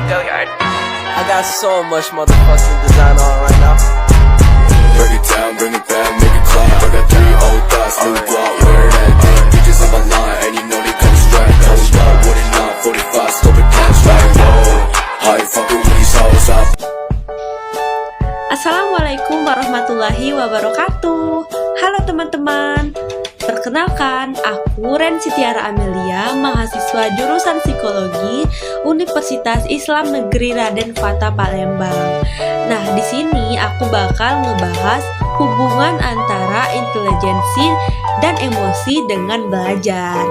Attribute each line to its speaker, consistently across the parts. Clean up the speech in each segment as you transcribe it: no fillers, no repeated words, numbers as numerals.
Speaker 1: I got so much motherfucking design on right now.
Speaker 2: Break it down, bring it back, make it clap. I got 3 old thoughts, new block, where that thing. Bitches on my line, and you know they come straight. Hold up, what it not, 45, scope it cash like whoa. How you fucking with these hoes up?
Speaker 3: Assalamualaikum warahmatullahi wabarakatuh. Halo teman-teman, perkenalkan aku Ren Sitiara Amelia, mahasiswa jurusan Psikologi Universitas Islam Negeri Raden Fata Palembang. Nah, di sini aku bakal ngebahas hubungan antara intelijensi dan emosi dengan belajar.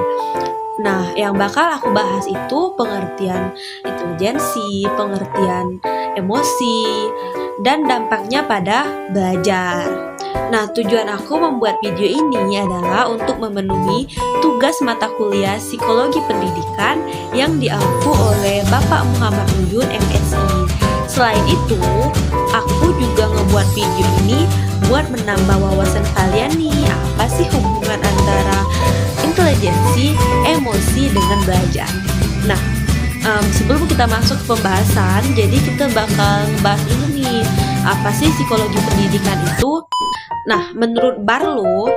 Speaker 3: Nah, yang bakal aku bahas itu pengertian intelijensi, pengertian emosi, dan dampaknya pada belajar. Nah, tujuan aku membuat video ini adalah untuk memenuhi tugas mata kuliah Psikologi Pendidikan yang diampu oleh Bapak Muhammad Uyun MSI. Selain itu, aku juga ngebuat video ini buat menambah wawasan kalian nih, apa sih hubungan antara intelijensi, emosi dengan belajar. Nah, sebelum kita masuk ke pembahasan, jadi kita bakal ngebahas dulu nih, apa sih psikologi pendidikan itu? Nah, menurut Barlow,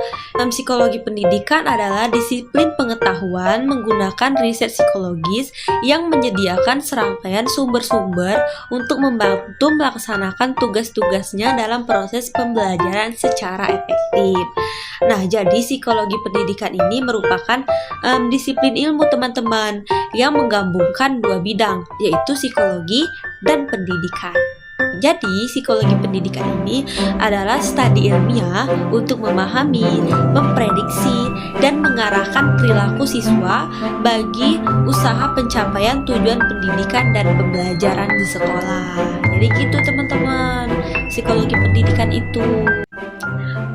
Speaker 3: psikologi pendidikan adalah disiplin pengetahuan menggunakan riset psikologis yang menyediakan serangkaian sumber-sumber untuk membantu melaksanakan tugas-tugasnya dalam proses pembelajaran secara efektif. Nah, jadi psikologi pendidikan ini merupakan disiplin ilmu teman-teman yang menggabungkan dua bidang, yaitu psikologi dan pendidikan. Jadi, psikologi pendidikan ini adalah studi ilmiah untuk memahami, memprediksi, dan mengarahkan perilaku siswa bagi usaha pencapaian tujuan pendidikan dan pembelajaran di sekolah. Jadi gitu teman-teman, psikologi pendidikan itu.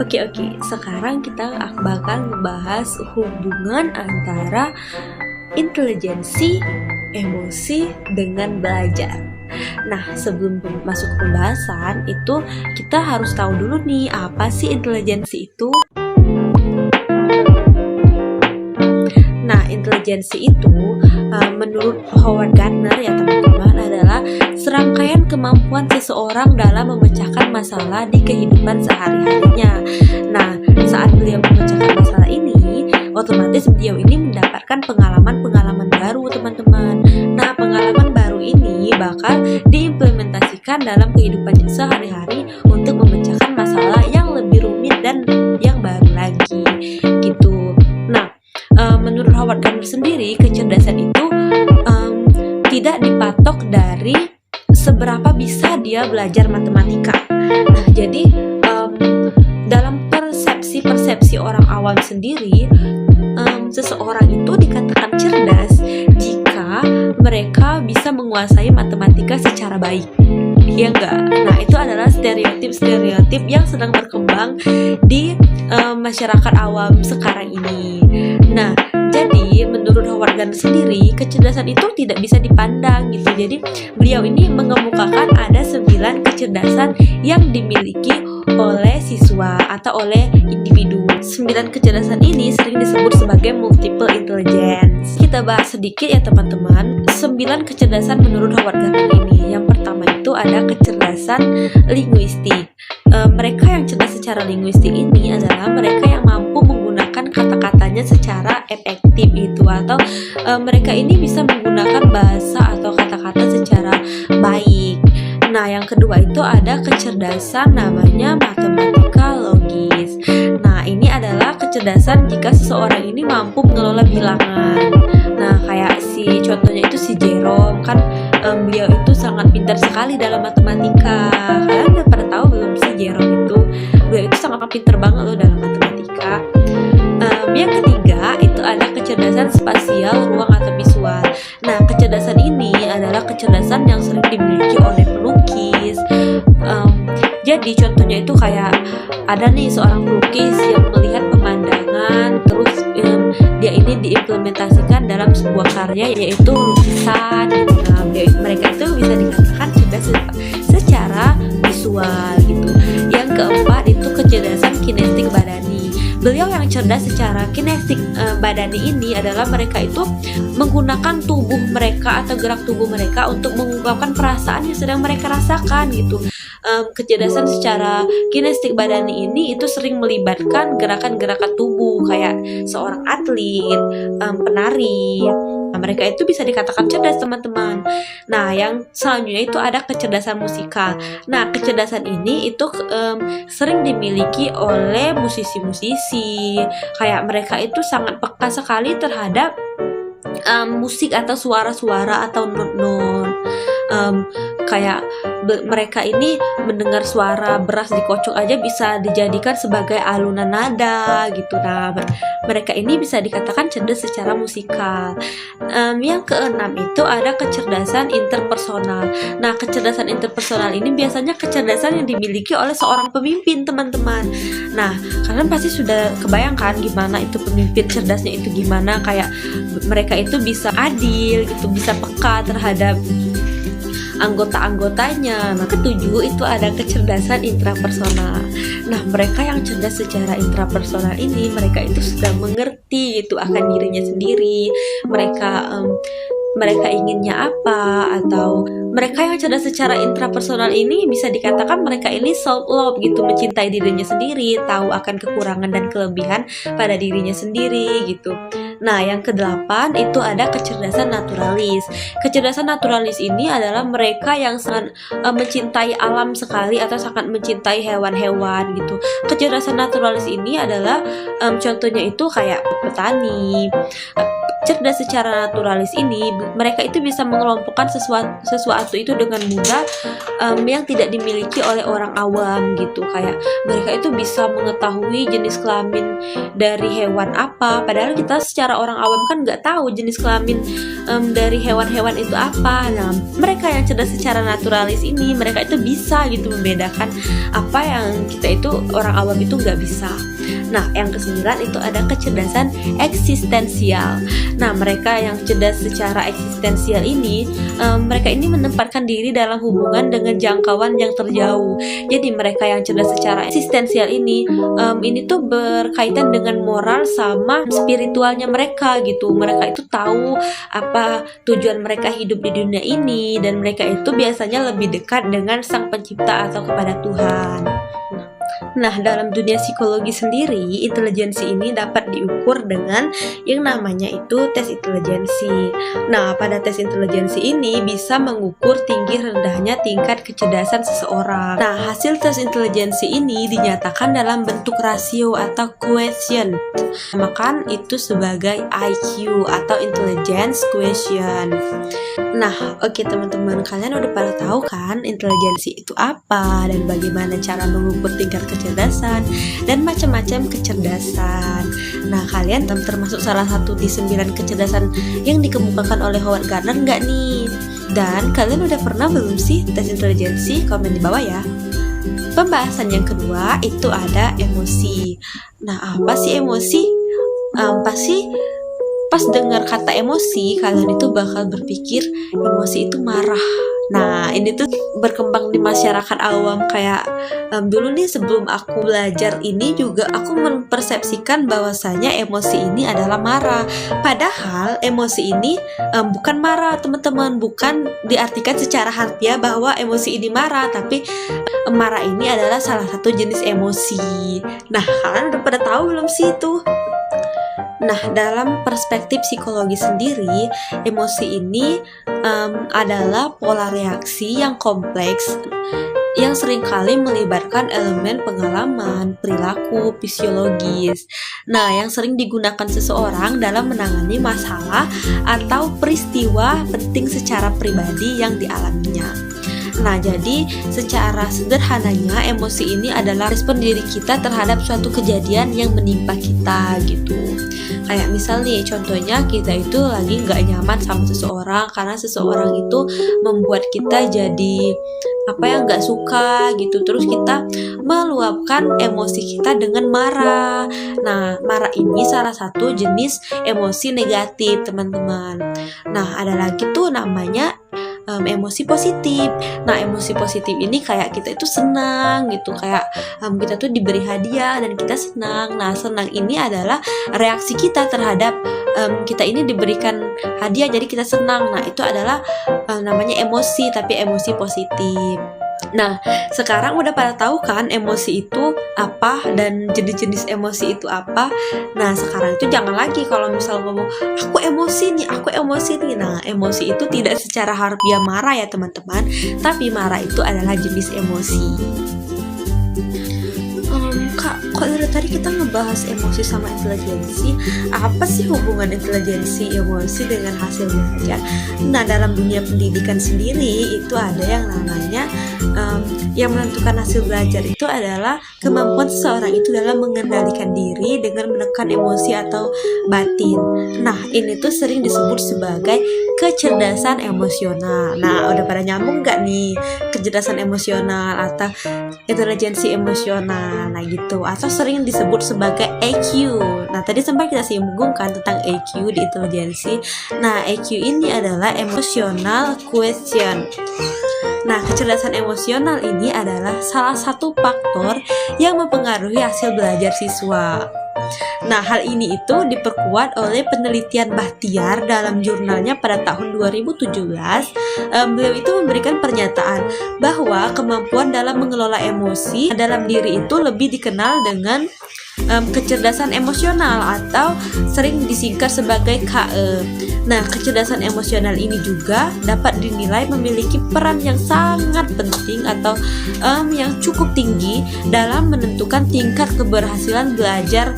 Speaker 3: Oke, sekarang kita bakal membahas hubungan antara intelijensi, emosi, dengan belajar. Nah, sebelum masuk ke pembahasan itu, kita harus tahu dulu nih, apa sih intelijensi itu? Nah, intelijensi itu menurut Howard Gardner ya teman-teman, adalah serangkaian kemampuan seseorang dalam memecahkan masalah di kehidupan sehari-harinya. Nah, saat beliau memecahkan masalah ini, otomatis beliau ini mendapatkan pengalaman-pengalaman baru teman-teman. Nah, pengalaman baru ini bakal diimplementasikan dalam kehidupannya sehari-hari untuk memecahkan masalah yang lebih rumit dan yang baru lagi gitu. Nah, menurut Howard Gardner sendiri, kecerdasan itu tidak dipatok dari seberapa bisa dia belajar matematika. Nah, jadi dalam persepsi orang awam sendiri, seseorang itu dikatakan cerdas jika mereka bisa menguasai matematika secara baik. Iya enggak? Nah, itu adalah stereotip yang sedang berkembang di masyarakat awam sekarang ini. Nah, jadi menurut Howard Gardner sendiri, kecerdasan itu tidak bisa dipandang gitu. Jadi beliau ini mengemukakan ada 9 kecerdasan yang dimiliki oleh siswa atau oleh individu. 9 kecerdasan ini sering disebut sebagai multiple intelligence. Kita bahas sedikit ya teman-teman, 9 kecerdasan menurut Howard Gardner ini. Yang pertama itu ada kecerdasan linguistik. Mereka yang cerdas secara linguistik ini adalah mereka yang mampu menggunakan kata-katanya secara efektif itu, atau mereka ini bisa menggunakan bahasa atau kata-kata secara baik. Nah, yang kedua itu ada kecerdasan namanya matematika logis. Nah, ini adalah kecerdasan jika seseorang ini mampu mengelola bilangan. Nah, kayak contohnya itu si Jerome kan, beliau itu sangat pintar sekali dalam matematika. Kalian udah pada tahu belum si Jerome itu? Beliau itu sangat pintar banget loh dalam matematika. Yang ketiga itu ada kecerdasan spasial, ruang atau visual. Nah, kecerdasan ini adalah kecerdasan yang sering dimiliki oleh pelukis. Jadi contohnya itu kayak ada nih seorang pelukis yang melihat pemandangan, terus dia ini diimplementasikan dalam sebuah karya, yaitu lukisan. Nah, mereka itu bisa dikatakan cerdas secara visual gitu. Yang keempat itu kecerdasan kinestik badani. beliau yang cerdas secara kinestik badani ini adalah mereka itu menggunakan tubuh mereka atau gerak tubuh mereka untuk mengungkapkan perasaan yang sedang mereka rasakan gitu. Kecerdasan secara kinestik badani ini itu sering melibatkan gerakan-gerakan tubuh kayak seorang atlet, penari. Nah, mereka itu bisa dikatakan cerdas, teman-teman. Nah, yang selanjutnya itu ada kecerdasan musikal. Nah, kecerdasan ini itu sering dimiliki oleh musisi-musisi. Kayak mereka itu sangat peka sekali terhadap musik atau suara-suara atau not-not. Kayak mereka ini mendengar suara beras dikocok aja bisa dijadikan sebagai alunan nada gitu. Nah, mereka ini bisa dikatakan cerdas secara musikal. Yang keenam itu ada kecerdasan interpersonal. Nah, kecerdasan interpersonal ini biasanya kecerdasan yang dimiliki oleh seorang pemimpin, teman-teman. Nah, kalian pasti sudah kebayangkan gimana itu pemimpin cerdasnya itu gimana, kayak mereka itu bisa adil gitu, bisa peka terhadap anggota-anggotanya. Nah, ketujuh itu ada kecerdasan intrapersonal. Nah, mereka yang cerdas secara intrapersonal ini, mereka itu sudah mengerti itu akan dirinya sendiri. Mereka inginnya apa, atau mereka yang cerdas secara intrapersonal ini bisa dikatakan mereka ini self love gitu, mencintai dirinya sendiri, tahu akan kekurangan dan kelebihan pada dirinya sendiri gitu. Nah, yang kedelapan itu ada kecerdasan naturalis. Kecerdasan naturalis ini adalah mereka yang sangat mencintai alam sekali atau sangat mencintai hewan-hewan gitu. Kecerdasan naturalis ini adalah contohnya itu kayak petani. Cerdas secara naturalis ini, mereka itu bisa mengelompokkan sesuatu itu dengan mudah yang tidak dimiliki oleh orang awam gitu. Kayak mereka itu bisa mengetahui jenis kelamin dari hewan apa, padahal kita secara orang awam kan nggak tahu jenis kelamin dari hewan-hewan itu apa. Nah, mereka yang cerdas secara naturalis ini, mereka itu bisa gitu membedakan apa yang kita itu orang awam itu nggak bisa. Nah, yang kesembilan itu ada kecerdasan eksistensial. Nah, mereka yang cerdas secara eksistensial ini, mereka ini menempatkan diri dalam hubungan dengan jangkauan yang terjauh. Jadi mereka yang cerdas secara eksistensial ini tuh berkaitan dengan moral sama spiritualnya mereka gitu. Mereka itu tahu apa tujuan mereka hidup di dunia ini, dan mereka itu biasanya lebih dekat dengan Sang Pencipta atau kepada Tuhan. Nah, dalam dunia psikologi sendiri, intelijensi ini dapat diukur dengan yang namanya itu tes intelijensi. Nah, pada tes intelijensi ini bisa mengukur tinggi rendahnya tingkat kecerdasan seseorang. Nah, hasil tes intelijensi ini dinyatakan dalam bentuk rasio atau quotient. Namakan itu sebagai IQ atau intelligence quotient. Nah, oke teman-teman, kalian udah pada tahu kan intelijensi itu apa dan bagaimana cara mengukur tingkat kecerdasan dan macam-macam kecerdasan. Nah, kalian termasuk salah satu di 9 kecerdasan yang dikemukakan oleh Howard Gardner nggak nih? Dan kalian udah pernah belum sih tes intelijensi? Komen di bawah ya. Pembahasan yang kedua itu ada emosi. Nah, apa sih emosi? Pasti pas dengar kata emosi, kalian itu bakal berpikir emosi itu marah. Nah, ini tuh berkembang di masyarakat awam. Kayak dulu nih sebelum aku belajar ini juga aku mempersepsikan bahwasanya emosi ini adalah marah. Padahal emosi ini bukan marah, teman-teman. Bukan diartikan secara harfiah bahwa emosi ini marah, tapi marah ini adalah salah satu jenis emosi. Nah, kalian udah pada tahu belum sih itu? Nah, dalam perspektif psikologi sendiri, emosi ini adalah pola reaksi yang kompleks yang seringkali melibatkan elemen pengalaman, perilaku, fisiologis. Nah, yang sering digunakan seseorang dalam menangani masalah atau peristiwa penting secara pribadi yang dialaminya. Nah, jadi secara sederhananya emosi ini adalah respon diri kita terhadap suatu kejadian yang menimpa kita gitu. Kayak misal nih, contohnya kita itu lagi nggak nyaman sama seseorang karena seseorang itu membuat kita jadi apa yang nggak suka gitu. Terus kita meluapkan emosi kita dengan marah. Nah, marah ini salah satu jenis emosi negatif, teman-teman. Nah, ada lagi tuh namanya emosi positif. Nah, emosi positif ini kayak kita itu senang gitu, kayak kita tuh diberi hadiah dan kita senang. Nah, senang ini adalah reaksi kita terhadap kita ini diberikan hadiah, jadi kita senang. Nah, itu adalah namanya emosi, tapi emosi positif. Nah, sekarang udah pada tahu kan emosi itu apa dan jenis-jenis emosi itu apa. Nah, sekarang itu jangan lagi kalau misal ngomong aku emosi nih. Nah, emosi itu tidak secara harfiah marah ya teman-teman, tapi marah itu adalah jenis emosi. Kak, kok dari tadi kita ngebahas emosi sama intelijensi? Apa sih hubungan intelijensi emosi dengan hasil belajar? Nah, dalam dunia pendidikan sendiri itu ada yang namanya yang menentukan hasil belajar itu adalah kemampuan seseorang itu dalam mengendalikan diri dengan menekan emosi atau batin. Nah, ini tuh sering disebut sebagai kecerdasan emosional. Nah, udah pada nyambung gak nih kecerdasan emosional atau intelijensi emosional? Nah, gitu. Atau sering disebut sebagai EQ. Nah, tadi sempat kita singgungkan tentang EQ di intelijensi. Nah, EQ ini adalah emotional quotient. Nah, kecerdasan emosional ini adalah salah satu faktor yang mempengaruhi hasil belajar siswa. Nah, hal ini itu diperkuat oleh penelitian Bahtiar dalam jurnalnya pada tahun 2017. Beliau itu memberikan pernyataan bahwa kemampuan dalam mengelola emosi dalam diri itu lebih dikenal dengan kecerdasan emosional atau sering disingkat sebagai KE. Nah, kecerdasan emosional ini juga dapat dinilai memiliki peran yang sangat penting atau yang cukup tinggi dalam menentukan tingkat keberhasilan belajar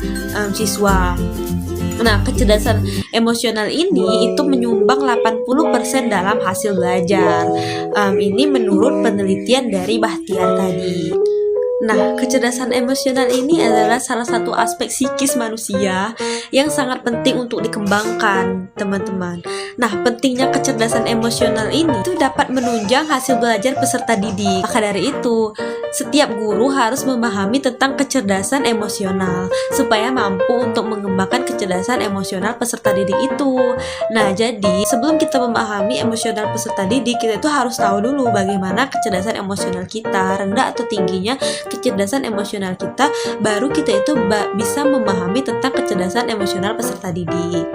Speaker 3: siswa. Nah, kecerdasan emosional ini itu menyumbang 80% dalam hasil belajar. Ini menurut penelitian dari Bahtiar tadi. Nah, kecerdasan emosional ini adalah salah satu aspek psikis manusia yang sangat penting untuk dikembangkan, teman-teman. Nah, pentingnya kecerdasan emosional ini itu dapat menunjang hasil belajar peserta didik. Maka dari itu, setiap guru harus memahami tentang kecerdasan emosional supaya mampu untuk mengembangkan kecerdasan emosional peserta didik itu. Nah, jadi sebelum kita memahami emosional peserta didik, kita itu harus tahu dulu bagaimana kecerdasan emosional kita, rendah atau tingginya kecerdasan emosional kita, baru kita itu bisa memahami tentang kecerdasan emosional peserta didik.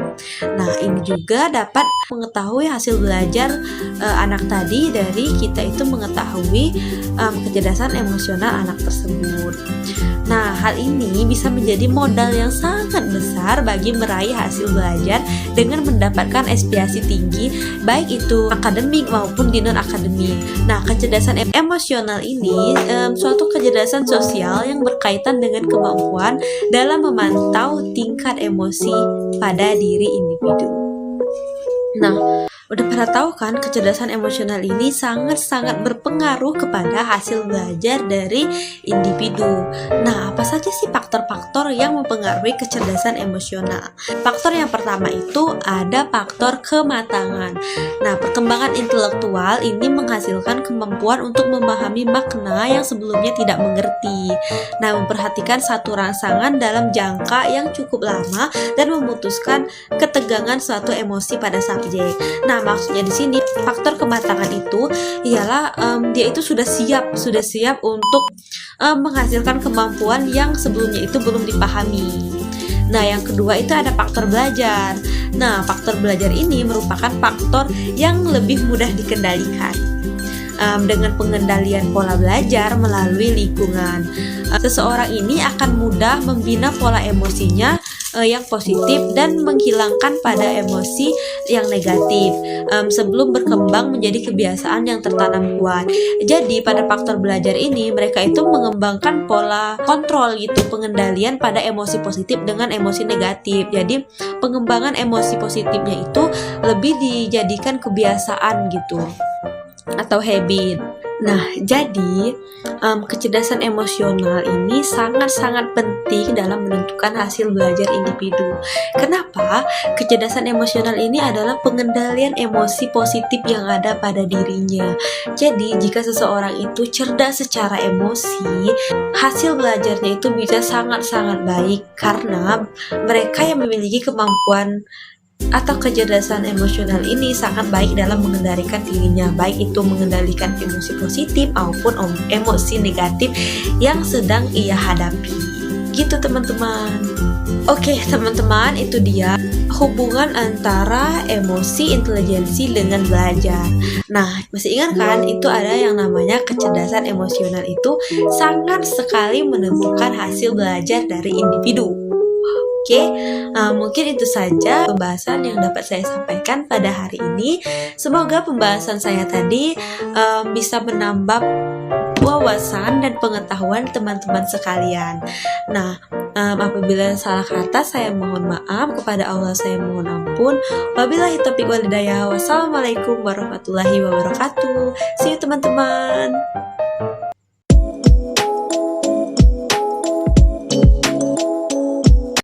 Speaker 3: Nah, ini juga dapat mengetahui hasil belajar anak tadi dari kita itu mengetahui kecerdasan emosional anak tersebut. Nah, hal ini bisa menjadi modal yang sangat besar bagi meraih hasil belajar dengan mendapatkan SPIASI tinggi, baik itu akademik maupun di non-akademik. Nah, kecerdasan emosional ini suatu kecerdasan sosial yang berkaitan dengan kemampuan dalam memantau tingkat emosi pada diri individu. Nah, udah pada tahu kan kecerdasan emosional ini sangat-sangat berpengaruh kepada hasil belajar dari individu. Nah, apa saja sih faktor-faktor yang mempengaruhi kecerdasan emosional? Faktor yang pertama itu ada faktor kematangan. Nah, perkembangan intelektual ini menghasilkan kemampuan untuk memahami makna yang sebelumnya tidak mengerti. Nah, memperhatikan satu rangsangan dalam jangka yang cukup lama dan memutuskan ketegangan suatu emosi pada subjek. Nah, maksudnya di sini faktor kematangan itu ialah dia itu sudah siap untuk menghasilkan kemampuan yang sebelumnya itu belum dipahami. Nah, yang kedua itu ada faktor belajar. Nah, faktor belajar ini merupakan faktor yang lebih mudah dikendalikan. Dengan pengendalian pola belajar melalui lingkungan, seseorang ini akan mudah membina pola emosinya yang positif dan menghilangkan pada emosi yang negatif sebelum berkembang menjadi kebiasaan yang tertanam kuat. Jadi pada faktor belajar ini mereka itu mengembangkan pola kontrol gitu, pengendalian pada emosi positif dengan emosi negatif. Jadi pengembangan emosi positifnya itu lebih dijadikan kebiasaan gitu atau habit. Nah, jadi kecerdasan emosional ini sangat-sangat penting dalam menentukan hasil belajar individu. Kenapa? Kecerdasan emosional ini adalah pengendalian emosi positif yang ada pada dirinya. Jadi, jika seseorang itu cerdas secara emosi, hasil belajarnya itu bisa sangat-sangat baik karena mereka yang memiliki kemampuan atau kecerdasan emosional ini sangat baik dalam mengendalikan dirinya, baik itu mengendalikan emosi positif maupun emosi negatif yang sedang ia hadapi. Gitu teman-teman. Oke teman-teman, itu dia hubungan antara emosi, intelijensi dengan belajar. Nah, masih ingat kan itu ada yang namanya kecerdasan emosional itu sangat sekali menentukan hasil belajar dari individu. Oke, mungkin itu saja pembahasan yang dapat saya sampaikan pada hari ini. Semoga pembahasan saya tadi bisa menambah wawasan dan pengetahuan teman-teman sekalian. Nah, apabila salah kata saya mohon maaf, kepada Allah saya mohon ampun. Wabillahi taufiq wal hidayah. Wassalamualaikum warahmatullahi wabarakatuh. See you teman-teman.